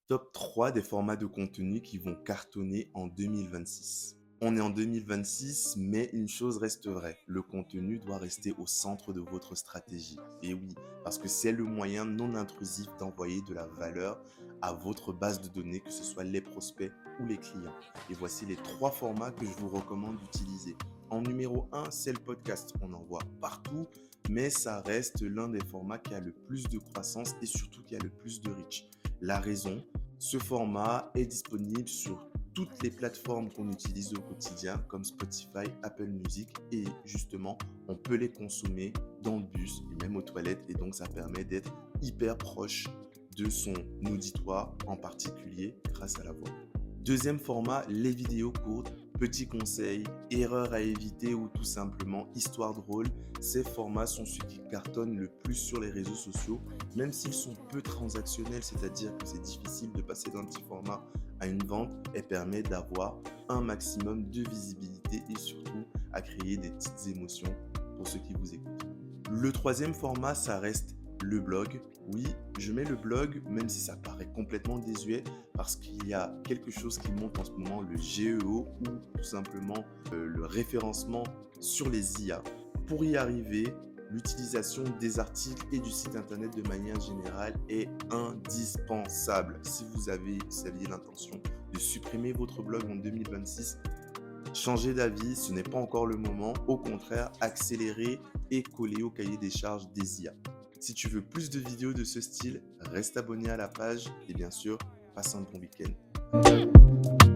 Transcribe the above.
Top 3 des formats de contenu qui vont cartonner en 2026. On est en 2026, mais une chose reste vraie, le contenu doit rester au centre de votre stratégie. Et oui, parce que c'est le moyen non intrusif d'envoyer de la valeur à votre base de données, que ce soit les prospects ou les clients. Et voici les 3 formats que je vous recommande d'utiliser. En numéro 1, c'est le podcast. On en voit partout, mais ça reste l'un des formats qui a le plus de croissance et surtout qui a le plus de reach. La raison, ce format est disponible sur toutes les plateformes qu'on utilise au quotidien, comme Spotify, Apple Music, et justement, on peut les consommer dans le bus et même aux toilettes, et donc ça permet d'être hyper proche de son auditoire, en particulier grâce à la voix. Deuxième format, les vidéos courtes, petits conseils, erreurs à éviter ou tout simplement histoire drôle. Ces formats sont ceux qui cartonnent le plus sur les réseaux sociaux, même s'ils sont peu transactionnels, c'est-à-dire que c'est difficile de passer d'un petit format à une vente et permet d'avoir un maximum de visibilité et surtout à créer des petites émotions pour ceux qui vous écoutent. Le troisième format, ça reste le blog. Oui, je mets le blog, même si ça paraît complètement désuet, parce qu'il y a quelque chose qui monte en ce moment, le GEO, ou tout simplement le référencement sur les IA. Pour y arriver, l'utilisation des articles et du site internet de manière générale est indispensable. Si vous aviez l'intention de supprimer votre blog en 2026, changer d'avis, ce n'est pas encore le moment. Au contraire, accélérer et coller au cahier des charges des IA. Si tu veux plus de vidéos de ce style, reste abonné à la page et bien sûr, passe un bon week-end.